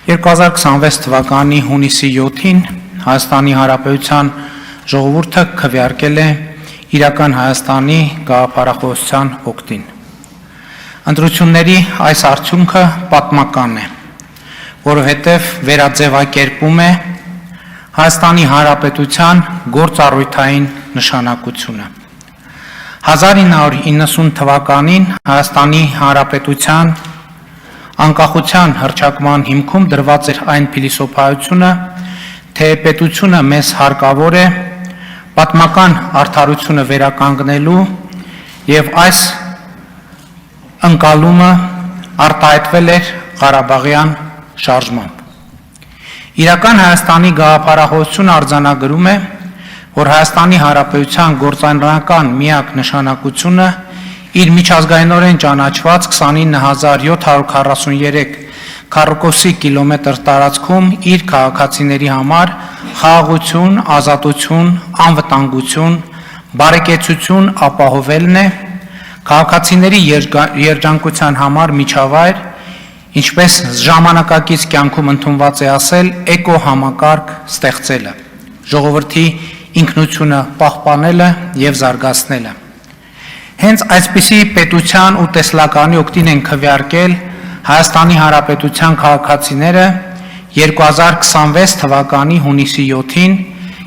2026 թվականի հունիսի 7-ին Հայաստանի Հանրապետության ժողովուրդը քվեարկել է իրական Հայաստանի գաղափարախոսության օգտին։ Ընտրությունների այս արդյունքը պատմական է, որովհետև վերաձևակերպում է Հայաստանի Հանրապետության գործառույթային նշանակությունը։ 1990 թվականին Հայաստանի Հանրապետության անկախության հռչակման հիմքում դրված էր այն փիլիսոփայությունը, թե պետությունը մեզ հարկավոր է պատմական արդարությունը վերականգնելու եւ այս ընկալումը արտահայտվել էր Ղարաբաղյան շարժմամբ։ Իրական Հայաստանի գաղափարախոսությունը արձանագրում է, որ Հայաստանի Հանրապետության գործնական միակ նշանակությունը իր միջազգայինորեն ճանաչված 29743 քառակուսի կիլոմետր տարածքում իր քաղաքացիների համար խաղաղություն, ազատություն, անվտանգություն, բարեկեցություն ապահովելն է, քաղաքացիների երջանկության համար միջավայր, ինչպես ժամանակակից կյանքում ընդունված է ասել, էկո-համակարգ ստեղծելը, ժողովրդի ինքնությունը պահպանելը եւ զարգացնելը։ Հենց այսպիսի պետության ու տեսլականի օգտին են քվեարկել Հայաստանի Հանրապետության քաղաքացիները 2026 թվականի հունիսի 7-ին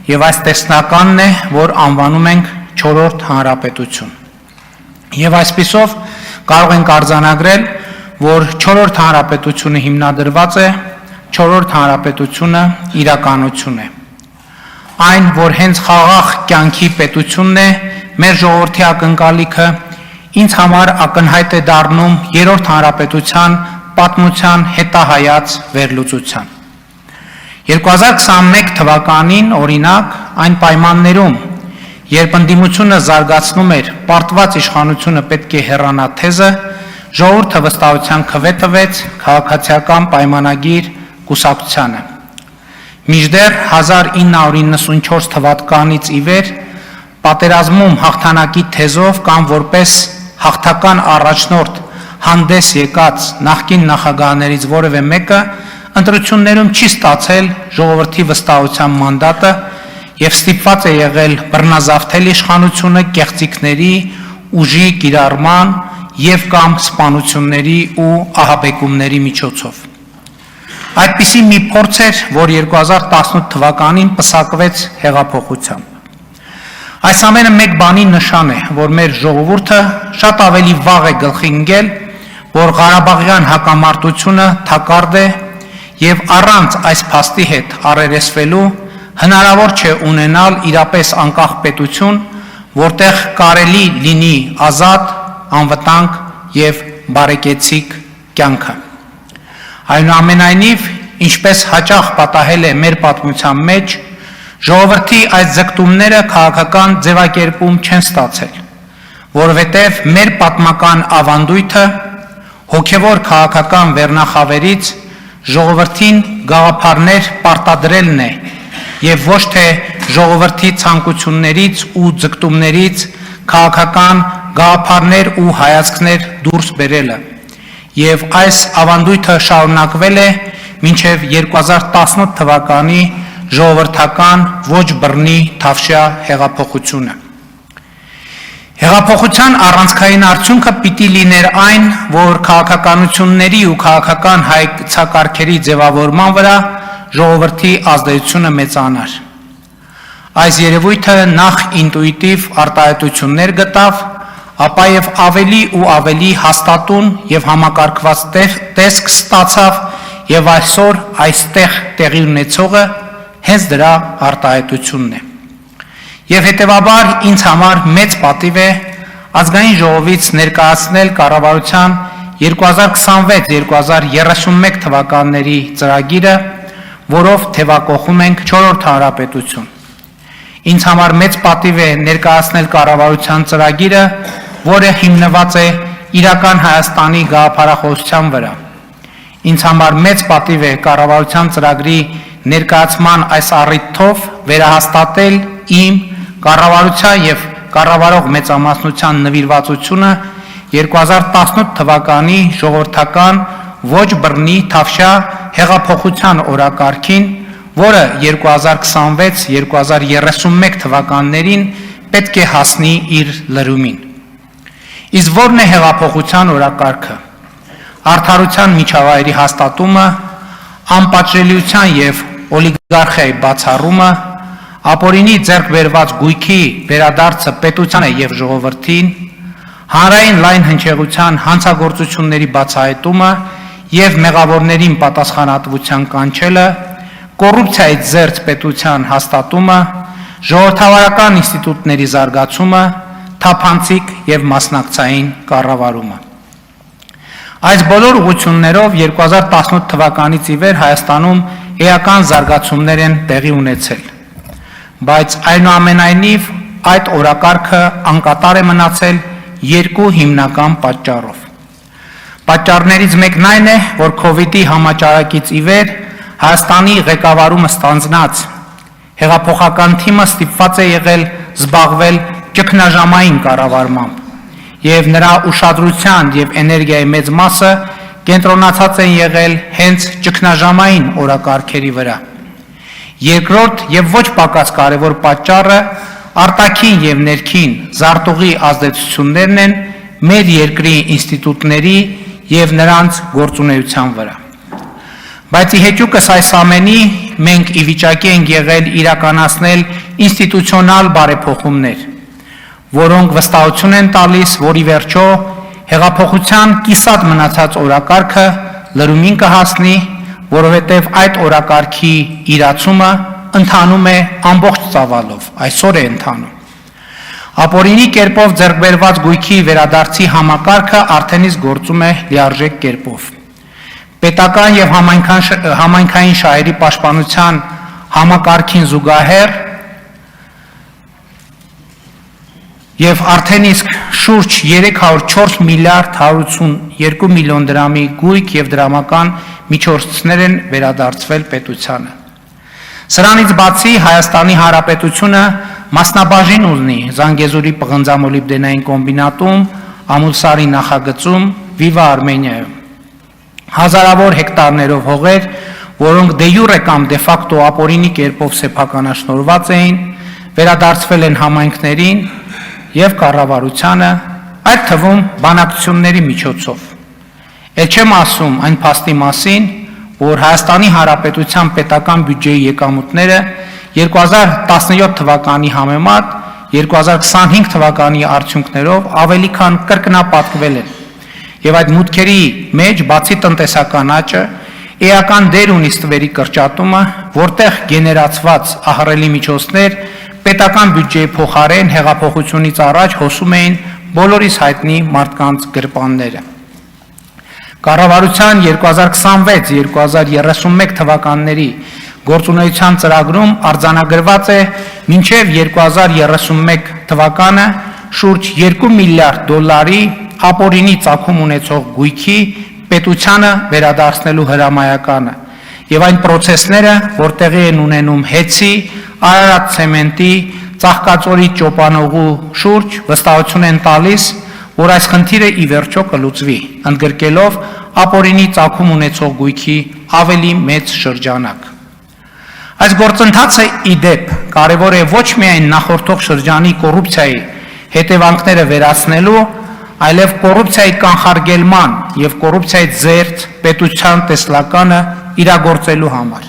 եւ այս տեսլականն է, որ անվանում ենք 4-րդ հանրապետություն։ Եվ այսպիսով կարող ենք արձանագրել, որ 4-րդ հանրապետությունը հիմնադրված է, 4-րդ հանրապետությունը իրականություն է։ Այն, որ հենց խաղաղ կյանքի պետությունն է, մեր ժողովրդի ակնկալիքը, ինձ համար ակնհայտ է դառնում 3-րդ հանրապետության պատմության հետահայաց վերլուծության։ 2021 թվականին, օրինակ, այն պայմաններում, երբ ընդդիմությունը զարգացնում էր պարտված իշխանությունը պետք է հեռանա թեզը, ժողովուրդը վստահության քվե տվեց քաղաքացիական պայմանագիր կուսակցությանը։ Մինչդեռ 1994 թվականից ի վեր պատերազմում հաղթանակի թեզով կամ որպես հաղթական առաջնորդ հանդես եկած նախկին նախագահներից որևէ մեկը ընտրություններում չի ստացել ժողովրդի վստահության մանդատը եւ ստիպված է եղել բռնազավթել իշխանությունը կեղծիքների, ուժի կիրառման եւ կամ սպանությունների ու ահաբեկումների միջոցով։ Այդպիսի մի փորձ էր, որ 2018 թվականին պսակվեց հեղափոխությամբ։ Այս ամենը մեկ բանի նշան է, որ մեր ժողովուրդը շատ ավելի վաղ է գլխի ընկել, որ Ղարաբաղյան հակամարտությունը թակարդ է եւ առանց այս փաստի հետ առերեսվելու հնարավոր չէ ունենալ իրապես անկախ պետություն, որտեղ կարելի լինի ազատ, անվտանգ եւ բարեկեցիկ կյանքը։ Այնուամենայնիվ, ինչպես հաճախ պատահել է մեր պատմության մեջ, ժողովրդի այս ձգտումները քաղաքական ձևակերպում չեն ստացել, որովհետև մեր պատմական ավանդույթը հոգևոր քաղաքական վերնախավերից ժողովրդին գաղափարներ պարտադրելն է եւ ոչ թե ժողովրդի ցանկություններից ու ձգտումներից քաղաքական գաղափարներ ու հայացքներ դուրս բերելը եւ այս ավանդույթը շարունակվել է մինչեւ 2018 թվականի ժողովրդական ոչ բռնի թավշյա հեղափոխությունը։ Հեղափոխության առանցքային արդյունքը պիտի լիներ այն, որ քաղաքականությունների ու քաղաքական հայեցակարգերի ձևավորման վրա ժողովրդի ազդեցությունը մեծանար։ Այս երևույթը նախ ինտուիտիվ արտահայտություններ գտավ, ապա եւ ավելի ու ավելի հաստատուն եւ համակարգված տեսք ստացավ եւ այսօր այստեղ տեղի ունեցողը հենց դրա արտահայտությունն է։ Եվ հետևաբար ինձ համար մեծ պատիվ է ազգային ժողովից ներկայացնել կառավարության 2026-2031 թվականների ծրագիրը, որով թևակողում ենք 4-րդ հանրապետություն։ Ինձ համար մեծ պատիվ է ներկայացնել կառավարության ծրագիրը, որը հիմնված է իրական Հայաստանի գաղափարախոսության վրա։ Ինձ համար մեծ պատիվ է կառավարության ծրագրի ներկայացման այս առիթով վերահաստատել իմ կառավարության եւ կառավարող մեծամասնության նվիրվածությունը 2018 թվականի ժողովրդական ոչ բռնի թավշյա հեղափոխության օրակարգին, որը 2026-2031 թվականներին պետք է հասնի իր լրումին։ Իսկ որն է հեղափոխության օրակարգը։ Արդարության միջավայրի հաստատումը, անպատժելիության և օլիգարխիայի բացառումը, ապօրինի ձեռք բերված գույքի վերադարձը պետությանը և ժողովրդին, հանրային լայն հնչեղության հանցագործությունների բացահայտումը և մեղավորներին պատասխանատվության կանչելը, կոռուպցիայից զերծ պետության հաստատումը, ժողովրդավարական ինստիտուտների զարգացումը, թափանցիկ և մասնակցային կառավարումը։ Այս բոլոր ուղղություններով 2018 թվականից ի վեր Հայաստանում էական զարգացումներ են տեղի ունեցել, բայց այնուամենայնիվ այդ օրակարգը անկատար է մնացել երկու հիմնական պատճառով։ Պատճառներից մեկն այն է, որ COVID-ի համաճարակից ի վեր Հայաստանի ղեկավարումը ստանձնած հեղափոխական թիմը ստիպված է եղել զբաղվել ճգնաժամային կառավարմամբ, և նրա ուշադրության և էներգիայի մեծ մասը կենտրոնացած են եղել հենց ճգնաժամային օրակարգերի վրա։ Երկրորդ և ոչ պակաս կարևոր պատճառը արտաքին և ներքին զարտուղի ազդեցություններն են մեր երկրի ինստիտուտների և նրանց գործունեության վրա։ Բայց ի հեճուկս այս ամենի մենք ի վիճակի ենք եղել իրականացնել ինստիտուցիոնալ բարեփոխումներ, որոնք վստահություն են տալիս, որ ի վերջո հեղափոխության կիսատ մնացած օրակարգը լրումին կհասնի, որովհետև այդ օրակարգի իրացումը ընթանում է ամբողջ ծավալով, այսօր է ընթանում։ Ապօրինի կերպով ձեռք բերված գույքի վերադարձի համակարգը արդեն իսկ գործում է լիարժեք կերպով։ Պետական և համայնքային շահերի պաշտպանության համակարգին զուգահեռ և արդեն իսկ շուրջ 304 միլիարդ 182 միլիոն դրամի գույք և դրամական միջոցներ են վերադարձվել պետությանը։ Սրանից բացի Հայաստանի Հանրապետությունը մասնաբաժին ունի Զանգեզուրի պղնձամոլիբդենային կոմբինատում, Ամուլսարի նախագծում, Viva Armenia-ում։ Հազարավոր հեկտարներով հողեր, որոնք դե յուրե կամ դե ֆակտո ապօրինի կերպով սեփականաշնորհված էին, վերադարձվել են համայնքներին և կառավարությանը, այդ թվում բանակցությունների միջոցով։ Էլ չեմ ասում այն փաստի մասին, որ Հայաստանի Հանրապետության պետական բյուջեի եկամուտները 2017 թվականի համեմատ 2025 թվականի արդյունքներով ավելի քան կրկնապատկվել են, և այդ մուտքերի մեջ բացի տնտեսական աճը, էական դեր ունի ստվերի կրճատումը, որտեղ գեներացված ահռելի միջոցներ պետական բյուջեի փոխարեն հեղափոխությունից առաջ հոսում էին բոլորիս հայտնի մարդկանց գրպանները։ Կառավարության 2026-2031 թվականների գործունեության ծրագրում արձանագրված է մինչև 2031 թվականը շուրջ 2 միլիարդ դոլարի ապօրինի ծագում ունեցող գույքի պետությանը վերադարձնելու հրամայականը և այն պրոցեսները, որ տեղի են ունենում հեցի, Արարատ ցեմենտի, Ծաղկածորի ճոպանուղու շուրջ վստահություն են տալիս, որ այս խնդիրը ի վերջո կլուծվի, ընդգրկելով ապօրինի ծագում ունեցող գույքի ավելի մեծ շրջանակ։ Այս գործընթացը ի դեպ կարևոր է ոչ միայն նախորդող շրջանի կոռուպցիայի հետևանքները վերացնելու, այլև կոռուպցիայի կանխարգելման և կոռուպցիայից զերծ պետության տեսլականը իրագործելու համար։